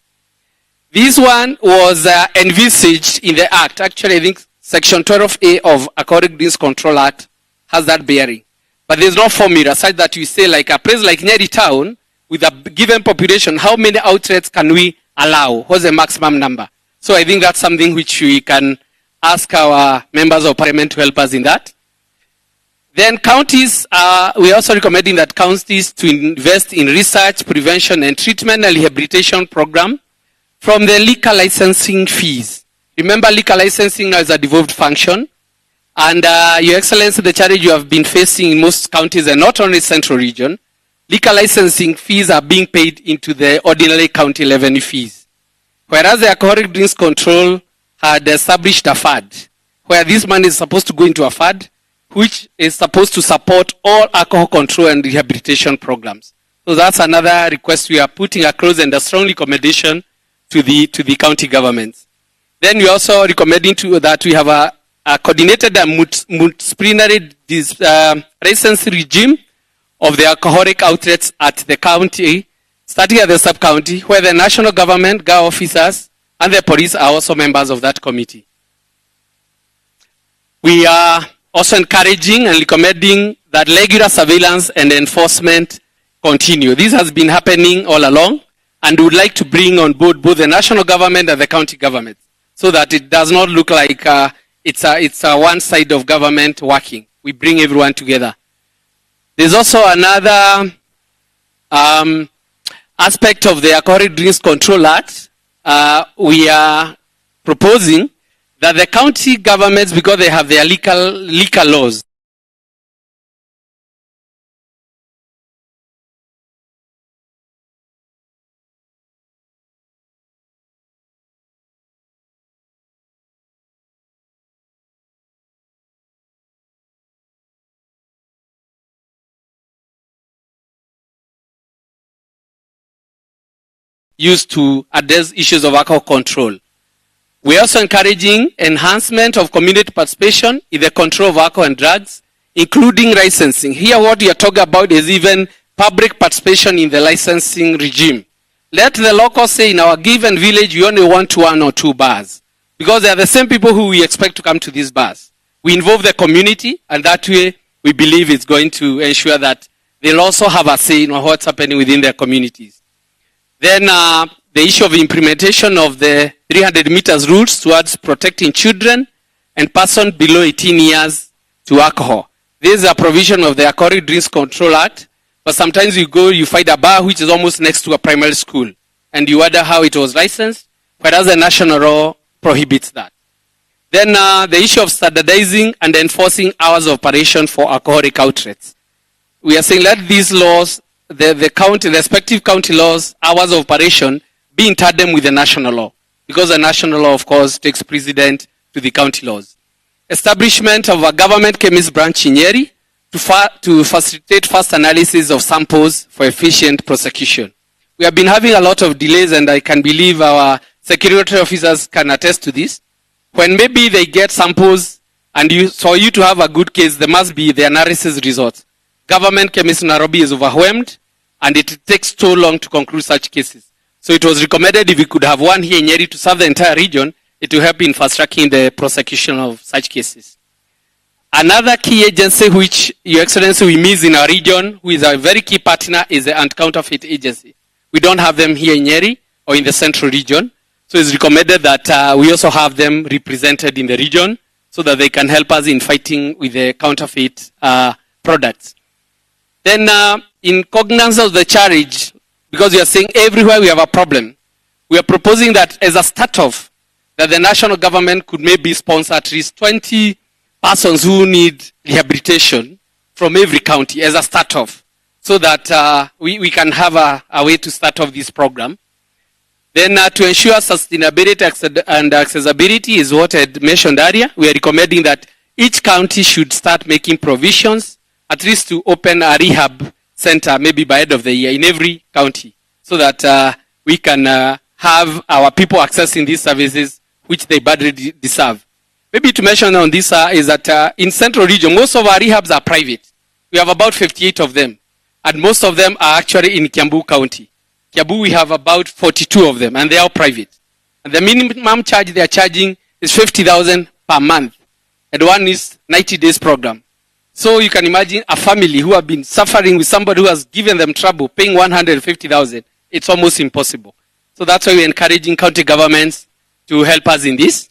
This one was envisaged in the Act. Actually, I think Section 12A of Alcoholic Drinks Control Act has that bearing. But there's no formula such that you say like a place like Nyeri Town, with a given population, how many outlets can we allow? What's the maximum number? So I think that's something which we can ask our members of parliament to help us in that. Then counties, we are also recommending that counties to invest in research, prevention, and treatment and rehabilitation program from the liquor licensing fees. Remember, liquor licensing is a devolved function. And Your Excellency, the challenge you have been facing in most counties and not only central region, liquor licensing fees are being paid into the ordinary county revenue fees. Whereas the Alcoholic Drinks Control had established a fund, where this money is supposed to go into a fund, which is supposed to support all alcohol control and rehabilitation programs. So that's another request we are putting across and a strong recommendation to the county governments. Then we are also recommending that we have a coordinated and multidisciplinary license regime of the alcoholic outlets at the county starting at the sub-county, where the national government, GA officers, and the police are also members of that committee. We are also encouraging and recommending that regular surveillance and enforcement continue. This has been happening all along, and we would like to bring on board both the national government and the county government, so that it does not look like it's a one side of government working. We bring everyone together. There's also another aspect of the Alcoholic Drinks Control Act. We are proposing that the county governments, because they have their liquor laws, used to address issues of alcohol control. We're also encouraging enhancement of community participation in the control of alcohol and drugs, including licensing. Here what we are talking about is even public participation in the licensing regime. Let the locals say in our given village we only want 1 or 2 bars, because they are the same people who we expect to come to these bars. We involve the community, and that way we believe it's going to ensure that they'll also have a say in what's happening within their communities. Then the issue of implementation of the 300 meters rules towards protecting children and persons below 18 years to alcohol. This is a provision of the Alcoholic Drinks Control Act, but sometimes you go, you find a bar which is almost next to a primary school, and you wonder how it was licensed, whereas the national law prohibits that. Then the issue of standardizing and enforcing hours of operation for alcoholic outlets. We are saying let these laws, the county, the respective county laws, hours of operation, be in tandem with the national law, because the national law, of course, takes precedent to the county laws. Establishment of a government chemist branch in Nyeri to facilitate fast analysis of samples for efficient prosecution. We have been having a lot of delays, and I can believe our security officers can attest to this. When maybe they get samples, and for you to have a good case, there must be the analysis results. Government chemist in Nairobi is overwhelmed, and it takes so long to conclude such cases. So it was recommended if we could have one here in Nyeri to serve the entire region, it will help in fast-tracking the prosecution of such cases. Another key agency which, Your Excellency, we miss in our region, who is a very key partner, is the Anti-Counterfeit Agency. We don't have them here in Nyeri or in the central region. So it's recommended that we also have them represented in the region so that they can help us in fighting with the counterfeit products. Then in cognizance of the charge, because we are saying everywhere we have a problem, we are proposing that as a start-off, that the national government could maybe sponsor at least 20 persons who need rehabilitation from every county as a start-off, so that we can have a way to start off this program. Then to ensure sustainability and accessibility is what I had mentioned earlier. We are recommending that each county should start making provisions, at least to open a rehab center maybe by end of the year in every county, so that we can have our people accessing these services which they badly deserve. Maybe to mention on this is that in central region, most of our rehabs are private. We have about 58 of them, and most of them are actually in Kiambu County. Kiambu, we have about 42 of them, and they are private. And the minimum charge they are charging is 50,000 per month, and one is 90 days program. So you can imagine a family who have been suffering with somebody who has given them trouble, paying 150,000. It's almost impossible. So that's why we're encouraging county governments to help us in this.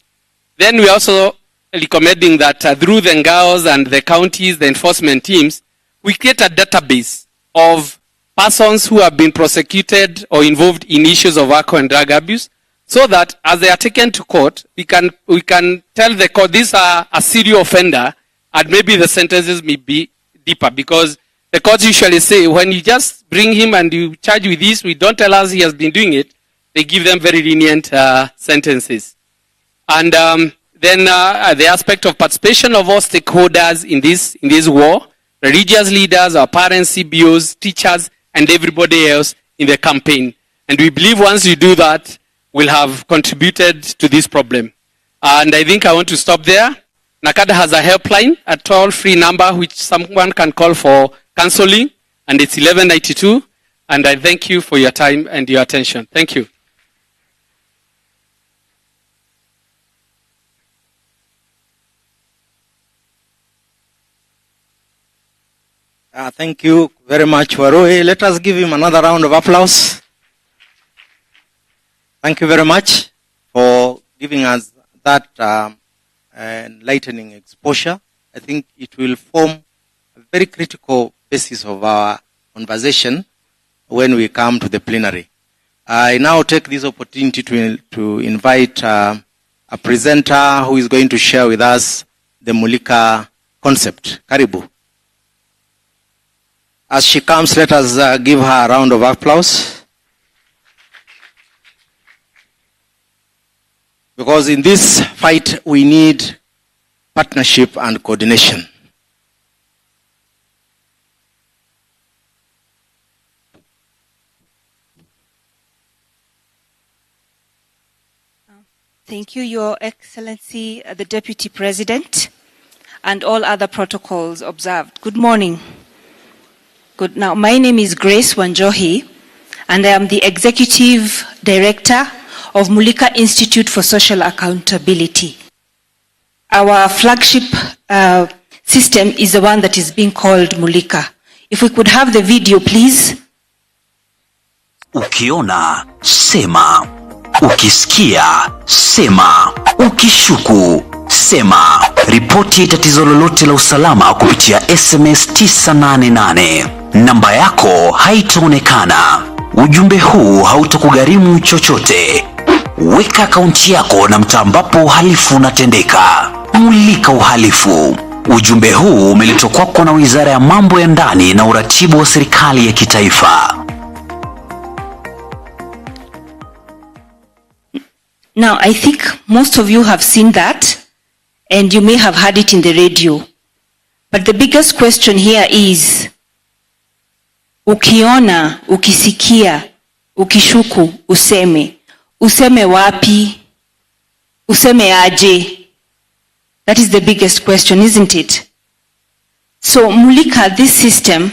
Then we're also recommending that through the NGAOs and the counties, the enforcement teams, we create a database of persons who have been prosecuted or involved in issues of alcohol and drug abuse, so that as they are taken to court, we can tell the court these are a serious offender, and maybe the sentences may be deeper, because the courts usually say when you just bring him and you charge with this, we don't tell us he has been doing it, they give them very lenient sentences. And then the aspect of participation of all stakeholders in this war, religious leaders, our parents, CBOs, teachers, and everybody else in the campaign. And we believe once you do that, we'll have contributed to this problem. And I think I want to stop there. NACADA has a helpline, a toll-free number which someone can call for counseling, and it's 1192. And I thank you for your time and your attention. Thank you. Thank you very much, Warui. Let us give him another round of applause. Thank you very much for giving us that enlightening exposure. I think it will form a very critical basis of our conversation when we come to the plenary. I now take this opportunity to invite a presenter who is going to share with us the Mulika concept. Karibu. As she comes, let us give her a round of applause. Because in this fight, we need partnership and coordination. Thank you, Your Excellency, the Deputy President, and all other protocols observed. Good morning. Good. Now, my name is Grace Wanjohi, and I am the Executive Director of Mulika Institute for Social Accountability. Our flagship system is the one that is being called Mulika. If we could have the video, please. Ukiona, sema. Ukisikia, sema. Ukishuku, sema. Ripoti tatizo lolote la usalama kupitia SMS 988. Namba yako haitaonekana. Ujumbe huu hautakugharimu chochote. Weka akaunti yako na mtaa ambapo uhalifu unatendeka. Mulika uhalifu. Ujumbe huu umeletwa kwako na Wizara ya Mambo ya Ndani na Uratibu wa Serikali ya Kitaifa. Now, I think most of you have seen that, and you may have heard it in the radio. But the biggest question here is, ukiona, ukisikia, ukishuku, useme. Useme wapi? Useme aje? That is the biggest question, isn't it? So, Mulika, this system,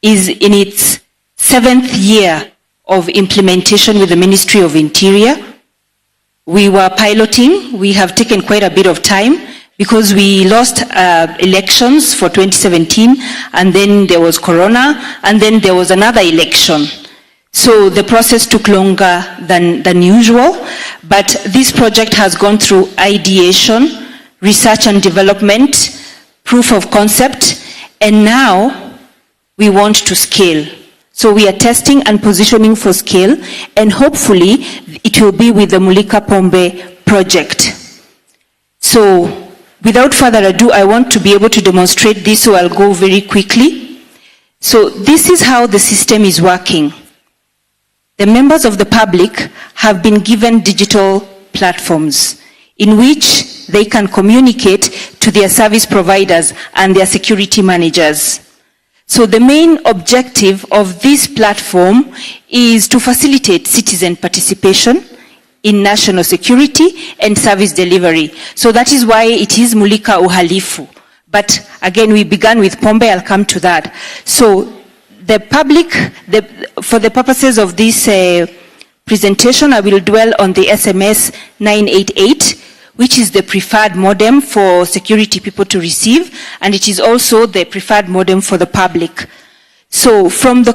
is in its 7th year of implementation with the Ministry of Interior. We were piloting. We have taken quite a bit of time because we lost elections for 2017, and then there was Corona, and then there was another election. So the process took longer than usual, but this project has gone through ideation, research and development, proof of concept, and now we want to scale. So we are testing and positioning for scale, and hopefully it will be with the Mulika Pombe project. So without further ado, I want to be able to demonstrate this, so I'll go very quickly. So this is how the system is working. The members of the public have been given digital platforms in which they can communicate to their service providers and their security managers. So the main objective of this platform is to facilitate citizen participation in national security and service delivery. So that is why it is Mulika Uhalifu. But again, we began with Pombe, I'll come to that. So the public, for the purposes of this presentation, I will dwell on the SMS 988, which is the preferred modem for security people to receive, and it is also the preferred modem for the public. So from the